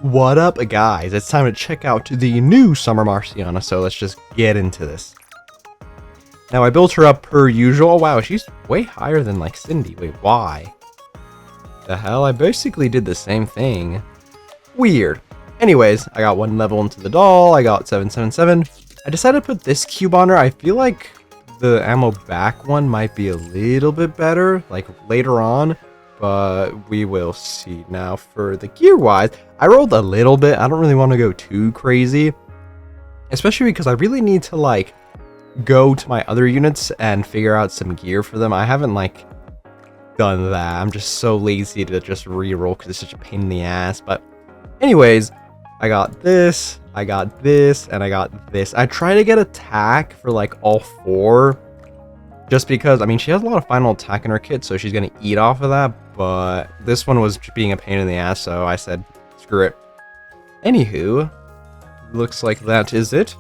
What up, guys? It's time to check out the new Summer Marciana, so let's just get into this. Now, I built her up per usual. Oh, wow, she's way higher than, like, Cindy. Wait, why? The hell? I basically did the same thing. Weird. Anyways, I got one level into the doll. I got 777. I decided to put this cube on her. I feel like the ammo back one might be a little bit better, like, later on. But we will see. Now, for the gear-wise, I rolled a little bit. I don't really want to go too crazy. Especially because I really need to, like, go to my other units and figure out some gear for them. I haven't, like, done that. I'm just so lazy to just re-roll because it's such a pain in the ass. But anyways, I got this, and I got this. I try to get attack for, like, all four. Just because, I mean, she has a lot of final attack in her kit, so she's going to eat off of that. But this one was being a pain in the ass, so I said, screw it. Anywho, looks like that is it.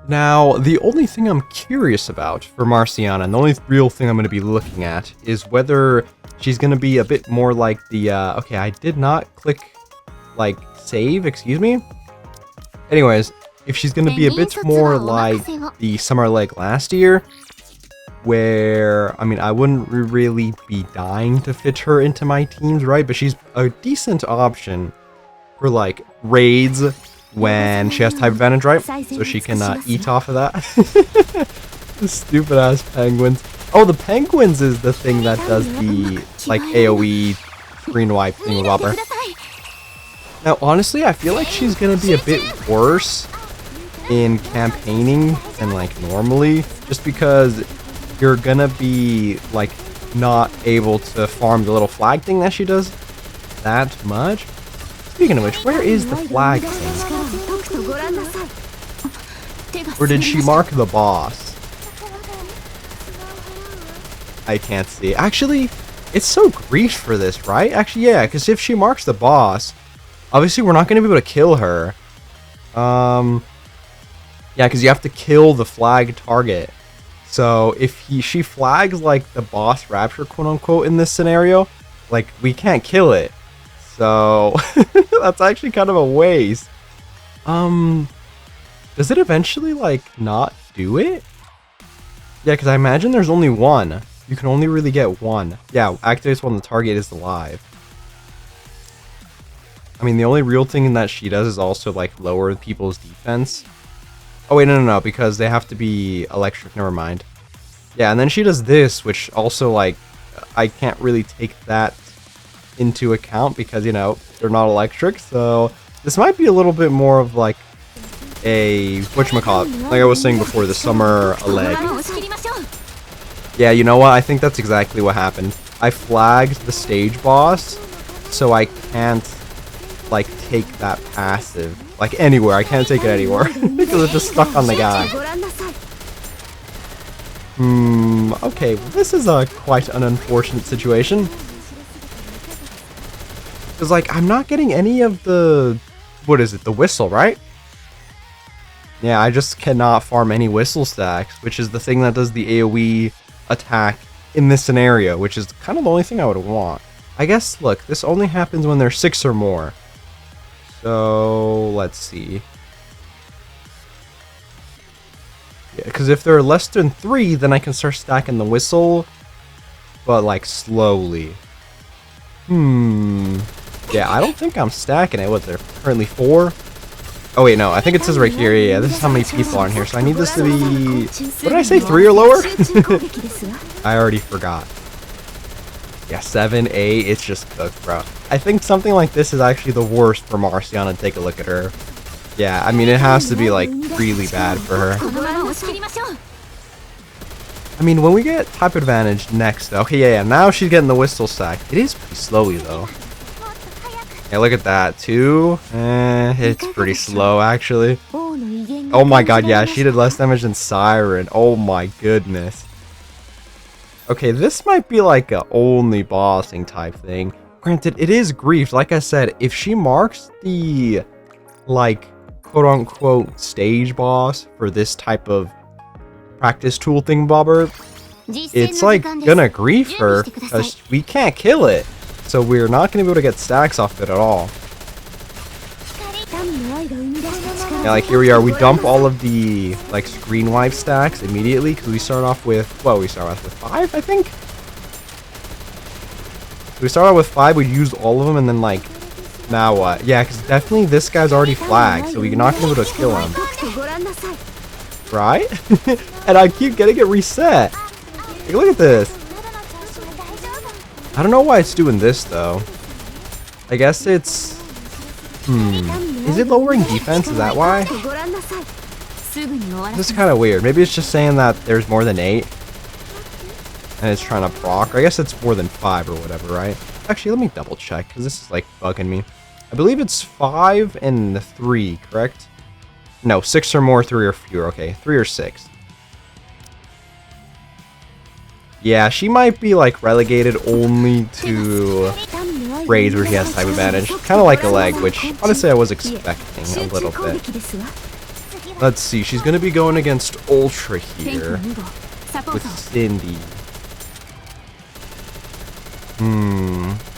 Now, the only thing I'm curious about for Marciana, and the only real thing I'm going to be looking at, is whether she's going to be a bit more like the, okay, I did not click, like, save, excuse me. Anyways, if she's going to be a bit more like the Summer Leg last year, where, I mean, I wouldn't really be dying to fit her into my teams, right? But she's a decent option for, like, raids when she has type advantage, right? So she can eat off of that. The stupid ass penguins. Oh, the penguins is the thing that does the, like, AoE screen wipe thing with her. Now, honestly, I feel like she's gonna be a bit worse in campaigning than, like, normally, just because you're gonna be, like, not able to farm the little flag thing that she does that much. Speaking of which, where is the flag thing? Or did she mark the boss? I can't see. Actually, it's so grief for this, right? Actually, yeah, because if she marks the boss, obviously we're not going to be able to kill her. Yeah, because you have to kill the flag target. So if she flags, like, the boss rapture, quote-unquote, in this scenario, like, we can't kill it. So that's actually kind of a waste. Does it eventually, like, not do it? Yeah, because I imagine there's only one. You can only really get one. Yeah, activates when the target is alive. I mean, the only real thing that she does is also, like, lower people's defense. Oh, wait, no, because they have to be electric. Never mind. Yeah, and then she does this, which also, like, I can't really take that into account because, you know, they're not electric. So this might be a little bit more of, like, a whatchamacallit, like I was saying before, the Summer Leg. Yeah, you know what? I think that's exactly what happened. I flagged the stage boss, so I can't, like, take that passive, like, anywhere. I can't take it anywhere because it's just stuck on the guy. Okay, well, this is quite an unfortunate situation. Because, like, I'm not getting any of the, what is it, the whistle, right? Yeah, I just cannot farm any whistle stacks, which is the thing that does the AoE attack in this scenario, which is kind of the only thing I would want. I guess, look, this only happens when there's 6 or more. So, let's see. Yeah, because if there are less than 3, then I can start stacking the whistle, but, like, slowly. Yeah, I don't think I'm stacking it. What, there currently 4? Oh, wait, no, I think it says right here. Yeah, this is how many people are in here, so I need this to be, what did I say, 3 or lower? I already forgot. Yeah, 7, 8, it's just cooked, bro. I think something like this is actually the worst for Marciana. Take a look at her. Yeah, I mean, it has to be, like, really bad for her. I mean, when we get type advantage next, okay, yeah, now she's getting the whistle stack. It is pretty slowly, though. Yeah, look at that, 2. It's pretty slow, actually. Oh my god, yeah, she did less damage than Siren. Oh my goodness. Okay, this might be like a only bossing type thing. Granted, it is griefed. Like I said, if she marks the, like, quote-unquote stage boss for this type of practice tool thing bobber, it's, like, gonna grief her because we can't kill it. So we're not gonna be able to get stacks off it at all. Yeah, like here we are. We dump all of the like screen wipe stacks immediately because we start off with, well, we start off with 5, I think. We start out with 5, we use all of them, and then like, now what? Yeah, because definitely this guy's already flagged, so we're not gonna be able to kill him. Right? And I keep getting it reset. Like, look at this. I don't know why it's doing this though. I guess it's... Is it lowering defense? Is that why? This is kind of weird. Maybe it's just saying that there's more than 8. And it's trying to proc. I guess it's more than 5 or whatever, right? Actually, let me double check, because this is like bugging me. I believe it's 5 and 3, correct? No, 6 or more, 3 or fewer. Okay, 3 or 6. Yeah, she might be like relegated only to raids where she has type advantage. Kind of like a leg, which honestly I was expecting a little bit. Let's see, she's going to be going against Ultra here with Cindy.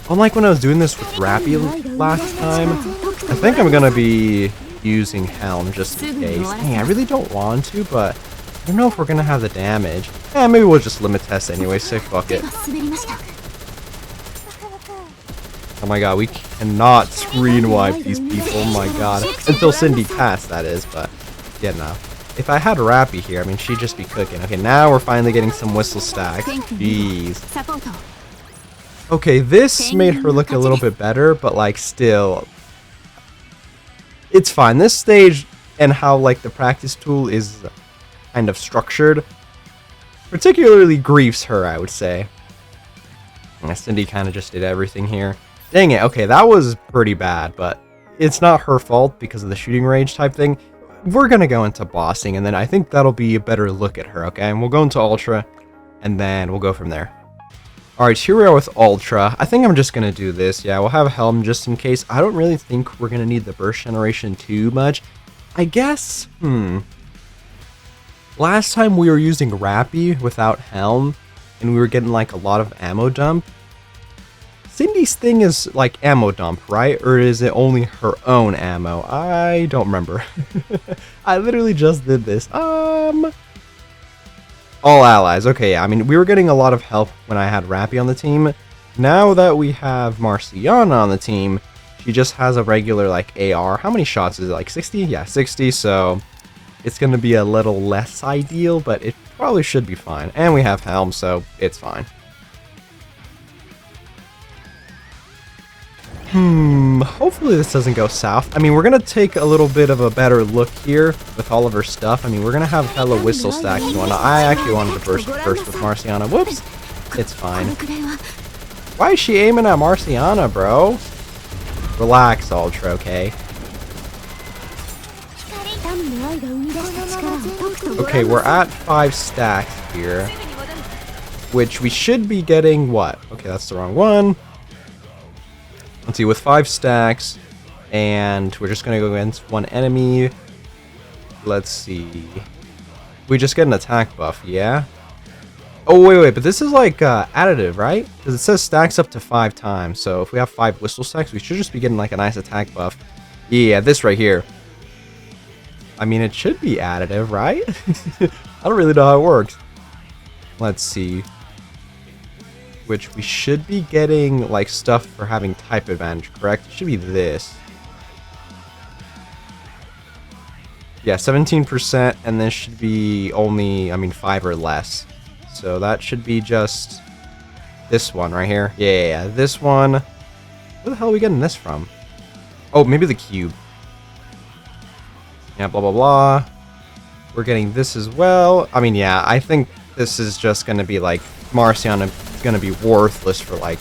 Unlike when I was doing this with Rappy last time, I think I'm going to be using Helm just in case. Dang, I really don't want to, but I don't know if we're going to have the damage. Maybe we'll just limit test anyway, so fuck it. Oh my god, we cannot screen wipe these people, oh my god. Until Cindy passed, that is, but yeah, no. If I had Rappy here, I mean, she'd just be cooking. Okay, now we're finally getting some whistle stacks. Jeez. Okay, this made her look a little bit better, but like still, it's fine. This stage and how like the practice tool is kind of structured particularly griefs her, I would say. And Cindy kind of just did everything here. Dang it, okay, that was pretty bad, but it's not her fault because of the shooting range type thing. We're gonna go into bossing, and then I think that'll be a better look at her, okay? And we'll go into Ultra, and then we'll go from there. Alright, here we are with Ultra. I think I'm just gonna do this. Yeah, we'll have Helm just in case. I don't really think we're gonna need the burst generation too much. I guess, last time we were using Rappy without Helm, and we were getting like a lot of ammo dump. Cindy's thing is like ammo dump, right? Or is it only her own ammo? I don't remember. I literally just did this. All allies. Okay, yeah. I mean, we were getting a lot of help when I had Rappy on the team. Now that we have Marciana on the team, she just has a regular like AR. How many shots is it? Like 60? Yeah, 60. So it's going to be a little less ideal, but it probably should be fine. And we have Helm, so it's fine. Hopefully this doesn't go south. I mean, we're going to take a little bit of a better look here with all of her stuff. I mean, we're going to have hella whistle stacks and whatnot. I actually wanted to burst first with Marciana. Whoops. It's fine. Why is she aiming at Marciana, bro? Relax, Ultra, okay? Okay, we're at 5 stacks here. Which we should be getting what? Okay, that's the wrong one. Let's see, with 5 stacks, and we're just gonna go against one enemy. Let's see. We just get an attack buff, yeah? Oh, wait, but this is like additive, right? Because it says stacks up to 5 times, so if we have 5 whistle stacks, we should just be getting like a nice attack buff. Yeah, this right here. I mean, it should be additive, right? I don't really know how it works. Let's see. Which we should be getting like stuff for having type advantage, correct? It should be this. Yeah, 17%, and this should be only, I mean, 5 or less. So that should be just this one right here. Yeah, this one. Where the hell are we getting this from? Oh, maybe the cube. Yeah, blah, blah, blah. We're getting this as well. I mean, yeah, I think this is just going to be like Marciana gonna be worthless for like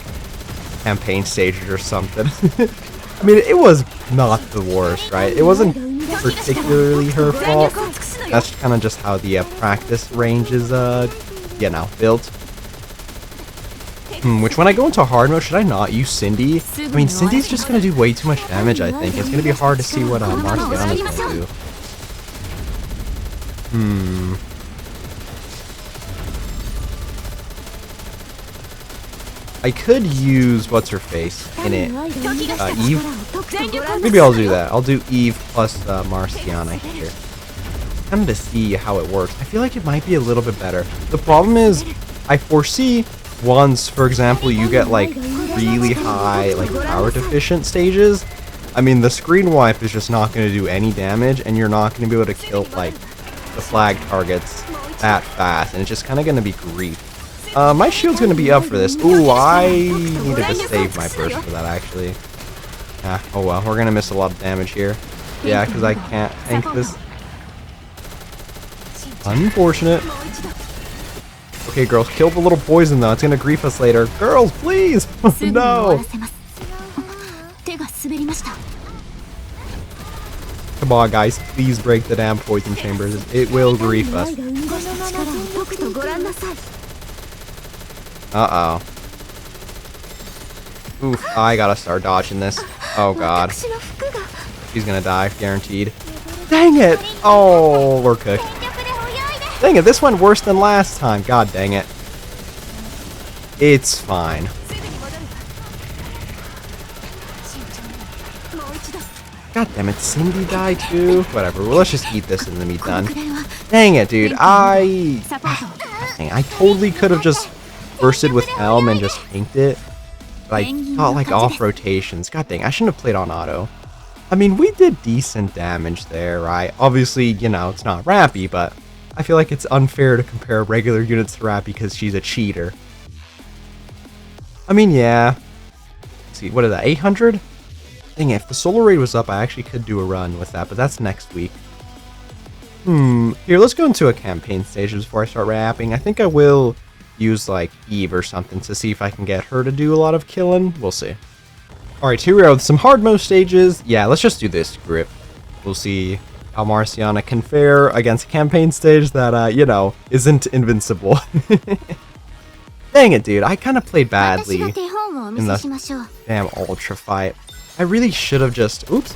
campaign stages or something. I mean, it was not the worst, right? It wasn't particularly her fault. That's kind of just how the practice range is, you know, built. Which when I go into hard mode, should I not use Cindy? I mean, Cindy's just gonna do way too much damage, I think. It's gonna be hard to see what Marciana's gonna do. I could use what's-her-face in it. Eve? Maybe I'll do that. I'll do Eve plus Marciana here. Kind of to see how it works. I feel like it might be a little bit better. The problem is, I foresee once, for example, you get like really high like power deficient stages. I mean, the screen wipe is just not going to do any damage, and you're not going to be able to kill like the flag targets that fast, and it's just kind of going to be grief. My shield's going to be up for this. Ooh, I needed to save my burst for that, actually. Ah, oh well, we're going to miss a lot of damage here. Yeah, because I can't tank this. Unfortunate. Okay, girls, kill the little poison, though. It's going to grief us later. Girls, please! No! Come on, guys. Please break the damn poison chambers. It will grief us. Uh-oh. Oof, I gotta start dodging this. Oh, God. She's gonna die, guaranteed. Dang it! Oh, we're cooked. Dang it, this went worse than last time. God dang it. It's fine. God damn it, Cindy died too? Whatever, well, let's just eat this and then be done. Dang it, dude. I totally could have just bursted with Helm and just tanked it. But I got like off rotations. God dang, I shouldn't have played on auto. I mean, we did decent damage there, right? Obviously, you know, it's not Rappy, but I feel like it's unfair to compare regular units to Rappy because she's a cheater. I mean, yeah. Let's see, what is that, 800? Dang it, if the solar raid was up, I actually could do a run with that, but that's next week. Here, let's go into a campaign stage before I start rapping. I think I will use, like, Eve or something to see if I can get her to do a lot of killing. We'll see. Alright, here we are with some hard mode stages. Yeah, let's just do this grip. We'll see how Marciana can fare against a campaign stage that, you know, isn't invincible. Dang it, dude. I kind of played badly in the damn Ultra fight. I really should have just, oops,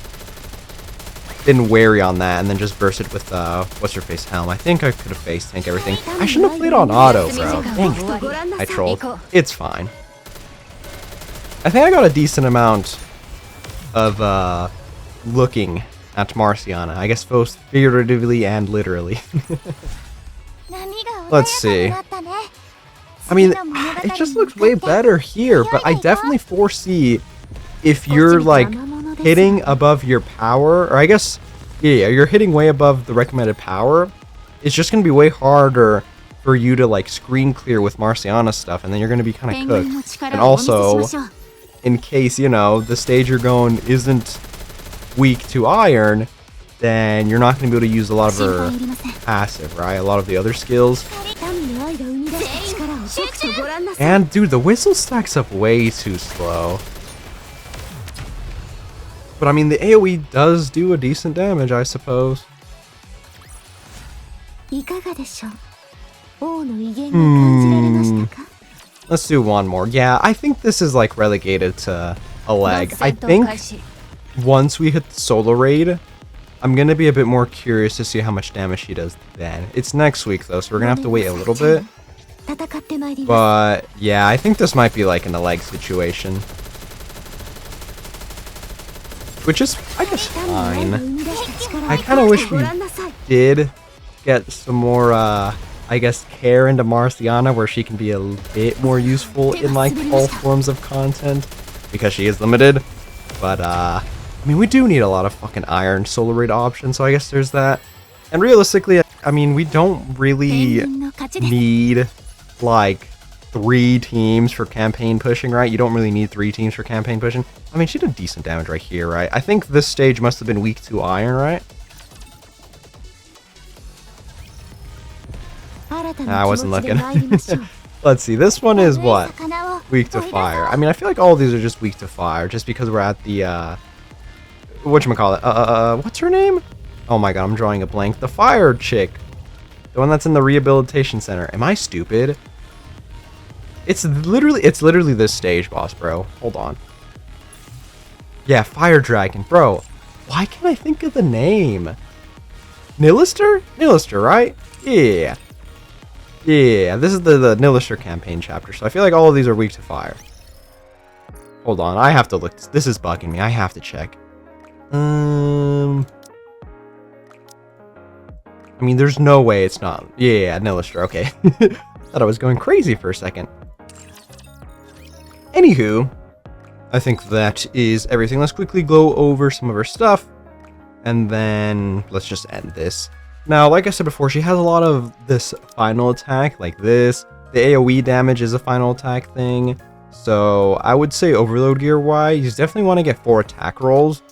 been wary on that and then just bursted with, what's-her-face Helm. I think I could have face tank everything. I shouldn't have played on auto, bro. Dang it. I trolled. It's fine. I think I got a decent amount of, looking at Marciana. I guess both figuratively and literally. Let's see. I mean, it just looks way better here, but I definitely foresee if you're like hitting above your power, or I guess, yeah, you're hitting way above the recommended power, it's just going to be way harder for you to like screen clear with Marciana stuff, and then you're going to be kind of cooked. And also, in case, you know, the stage you're going isn't weak to iron, then you're not going to be able to use a lot of her passive, right? A lot of the other skills. And dude, the whistle stacks up way too slow. But I mean, the AoE does do a decent damage, I suppose. Let's do one more. Yeah, I think this is like relegated to a leg. I think once we hit the solo raid, I'm going to be a bit more curious to see how much damage she does then. It's next week though, so we're going to have to wait a little bit. But yeah, I think this might be like in a leg situation. Which is, I guess, fine. I kind of wish we did get some more, I guess, care into Marciana, where she can be a bit more useful in, like, all forms of content, because she is limited. But, I mean, we do need a lot of fucking iron solar raid options, so I guess there's that. And realistically, I mean, we don't really need, like, 3 teams for campaign pushing, right? You don't really need 3 teams for campaign pushing. I mean, she did decent damage right here, right? I think this stage must have been weak to iron, right? I wasn't looking. Let's see, this one is what? Weak to fire. I mean, I feel like all of these are just weak to fire, just because we're at the, whatchamacallit? What's her name? Oh my god, I'm drawing a blank. The fire chick. The one that's in the rehabilitation center. Am I stupid? It's literally this stage, boss, bro. Hold on. Yeah, Fire Dragon, bro. Why can't I think of the name? Nilister? Nilister, right? Yeah. Yeah, this is the Nilister campaign chapter, so I feel like all of these are weak to fire. Hold on, I have to look. This is bugging me. I have to check. I mean, there's no way it's not. Yeah, Nillister. Okay. Thought I was going crazy for a second. Anywho, I think that is everything. Let's quickly go over some of her stuff, and then let's just end this. Now, like I said before, she has a lot of this final attack, like this. The AoE damage is a final attack thing. So I would say overload gear wise, you definitely want to get 4 attack rolls.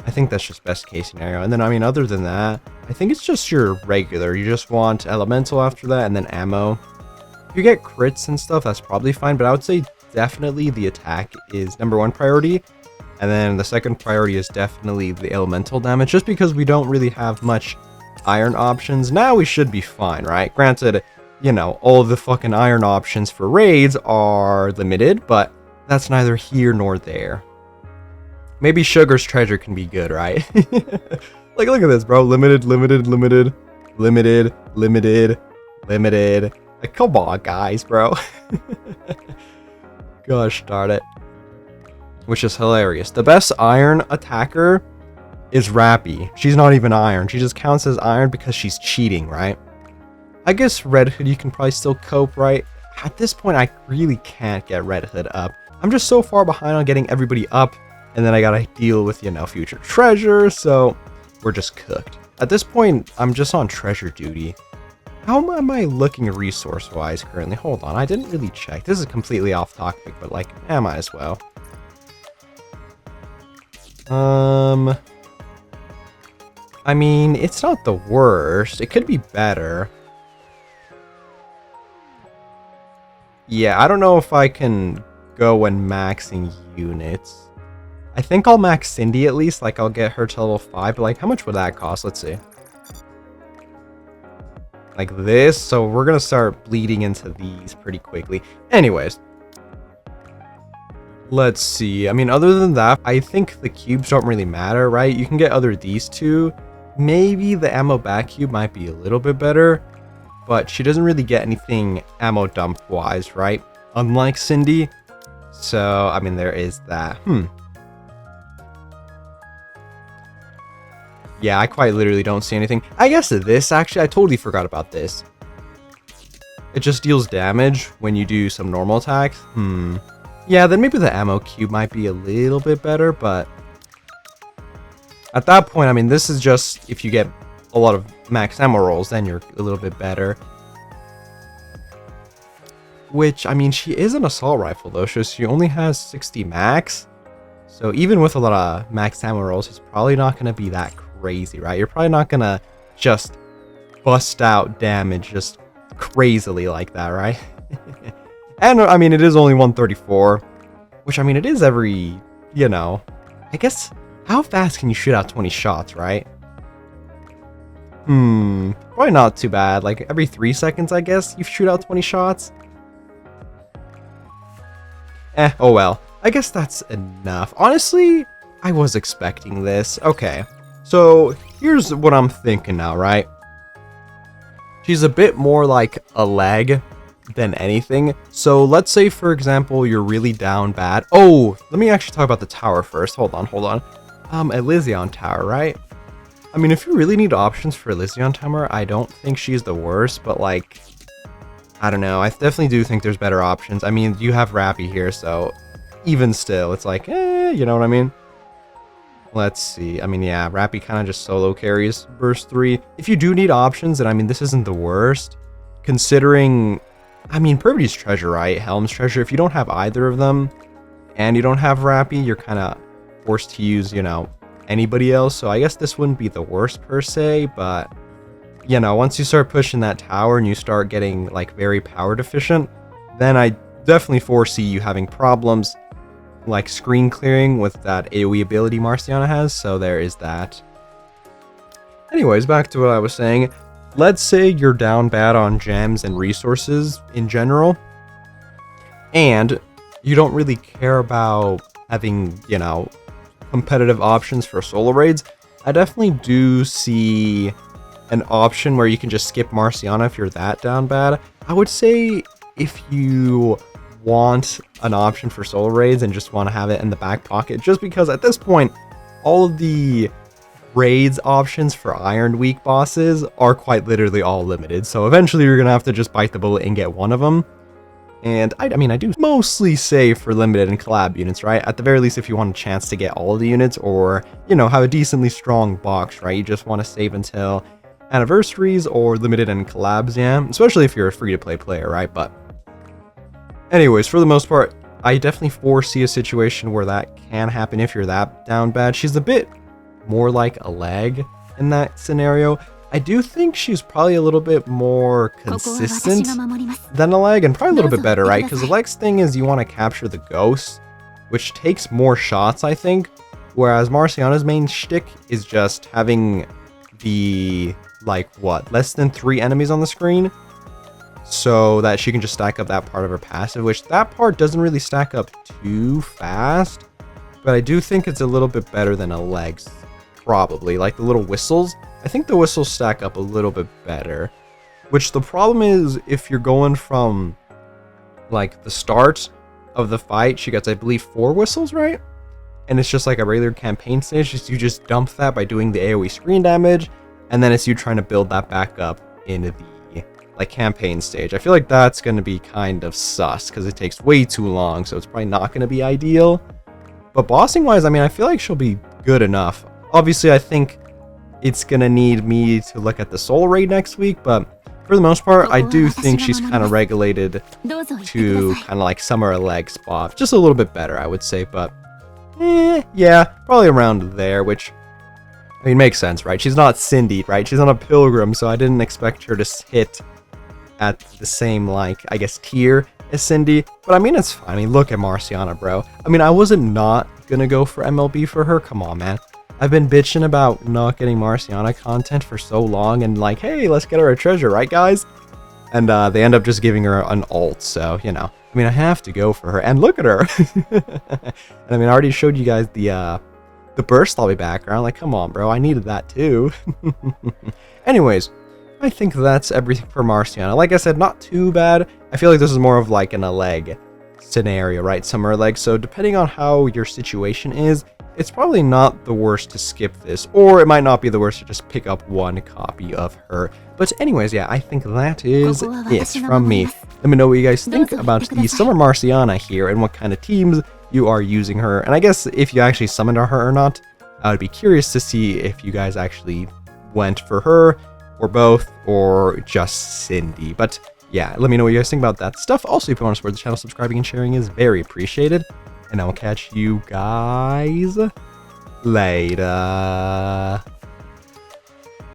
I think that's just best case scenario. And then, I mean, other than that, I think it's just your regular. You just want elemental after that, and then ammo. If you get crits and stuff, that's probably fine. But I would say definitely the attack is #1 priority. And then the second priority is definitely the elemental damage, just because we don't really have much iron options. Now we should be fine, right? Granted, you know, all of the fucking iron options for raids are limited, but that's neither here nor there. Maybe Sugar's treasure can be good, right? Like, look at this, bro. Limited, limited, limited, limited, limited, limited. Like, come on, guys, bro. Gosh darn it. Which is hilarious. The best iron attacker is Rappy. She's not even iron. She just counts as iron because she's cheating, right? I guess Red Hood you can probably still cope, right? At this point, I really can't get Red Hood up. I'm just so far behind on getting everybody up, and then I gotta deal with, you know, future treasure, so we're just cooked. At this point, I'm just on treasure duty. How am I looking resource-wise currently? Hold on, I didn't really check. This is completely off topic, but like, I might as well. I mean, it's not the worst. It could be better. Yeah, I don't know if I can go when maxing units. I think I'll max Cindy at least. Like, I'll get her to level 5. But, like, how much would that cost? Let's see. Like this. So, we're going to start bleeding into these pretty quickly. Anyways. Let's see. I mean, other than that, I think the cubes don't really matter, right? You can get other these two. Maybe the ammo back cube might be a little bit better. But she doesn't really get anything ammo dump wise, right? Unlike Cindy. So, I mean, there is that. Yeah, I quite literally don't see anything. I guess this, actually, I totally forgot about this. It just deals damage when you do some normal attacks. Yeah, then maybe the ammo cube might be a little bit better, but at that point, I mean, this is just if you get a lot of max ammo rolls, then you're a little bit better. Which, I mean, she is an assault rifle though, so she only has 60 max. So even with a lot of max ammo rolls, it's probably not going to be that crazy, right? You're probably not going to just bust out damage just crazily like that, right? And, I mean, it is only 134, which, I mean, it is every, you know, I guess, how fast can you shoot out 20 shots, right? Probably not too bad. Like, every 3 seconds, I guess, you shoot out 20 shots. Oh well. I guess that's enough. Honestly, I was expecting this. Okay, so here's what I'm thinking now, right? She's a bit more like a leg than anything. So let's say, for example, you're really down bad. Oh, let me actually talk about the tower first. Hold on. Elysion Tower, right? I mean, if you really need options for Elysion Tower, I don't think she's the worst, but like, I don't know. I definitely do think there's better options. I mean, you have Rappy here, so even still, it's like, you know what I mean? Let's see. I mean, yeah, Rappy kind of just solo carries burst 3. If you do need options, then I mean, this isn't the worst. Considering, I mean, Pervity's treasure, right? Helm's treasure. If you don't have either of them, and you don't have Rappy, you're kind of forced to use, you know, anybody else. So I guess this wouldn't be the worst per se, but you know, once you start pushing that tower and you start getting like very power deficient, then I definitely foresee you having problems like screen clearing with that AoE ability Marciana has, so there is that. Anyways, back to what I was saying. Let's say you're down bad on gems and resources in general, and you don't really care about having, you know, competitive options for solo raids. I definitely do see an option where you can just skip Marciana if you're that down bad. I would say if you want an option for soul raids and just want to have it in the back pocket, just because at this point, all of the raids options for Iron Week bosses are quite literally all limited. So eventually you're going to have to just bite the bullet and get one of them. And I mean, I do mostly save for limited and collab units, right? At the very least, if you want a chance to get all of the units or, you know, have a decently strong box, right? You just want to save until anniversaries or limited and collabs, yeah? Especially if you're a free-to-play player, right? But anyways, for the most part, I definitely foresee a situation where that can happen if you're that down bad. She's a bit more like a leg in that scenario. I do think she's probably a little bit more consistent than a leg, and probably a little bit better, right? Because the leg's thing is you want to capture the ghosts, which takes more shots, I think, whereas Marciana's main shtick is just having the, like, what, less than 3 enemies on the screen, so that she can just stack up that part of her passive, which that part doesn't really stack up too fast, but I do think it's a little bit better than a leg's, probably. Like the little whistles, I think the whistles stack up a little bit better, which the problem is if you're going from like the start of the fight, she gets, I believe, 4 whistles, right? And it's just like a regular campaign stage, you just dump that by doing the AoE screen damage, and then it's you trying to build that back up in the like campaign stage. I feel like that's going to be kind of sus because it takes way too long, so it's probably not going to be ideal. But bossing wise, I mean, I feel like she'll be good enough. Obviously, I think it's going to need me to look at the soul raid next week, but for the most part, I do think she's kind of regulated to kind of like summer leg spot. Just a little bit better, I would say, but yeah, probably around there, which, I mean, makes sense, right? She's not Cindy, right? She's not a pilgrim, so I didn't expect her to hit at the same, like, I guess, tier as Cindy. But I mean, it's fine. I mean, look at Marciana, bro. I mean, I wasn't not gonna go for MLB for her. Come on, man. I've been bitching about not getting Marciana content for so long, and like, hey, let's get her a treasure, right, guys? And they end up just giving her an alt, so, you know. I mean, I have to go for her. And look at her! And I mean, I already showed you guys the burst lobby background. Like, come on, bro. I needed that, too. Anyways, I think that's everything for Marciana. Like I said, not too bad. I feel like this is more of like an leg scenario, right? Summer leg. So depending on how your situation is, it's probably not the worst to skip this, or it might not be the worst to just pick up one copy of her. But anyways, yeah, I think that is it from me. Let me know what you guys think about the Summer Marciana here and what kind of teams you are using her. And I guess if you actually summoned her or not, I would be curious to see if you guys actually went for her, or both, or just Cindy. But yeah, let me know what you guys think about that stuff. Also, if you want to support the channel, subscribing and sharing is very appreciated. And I will catch you guys later.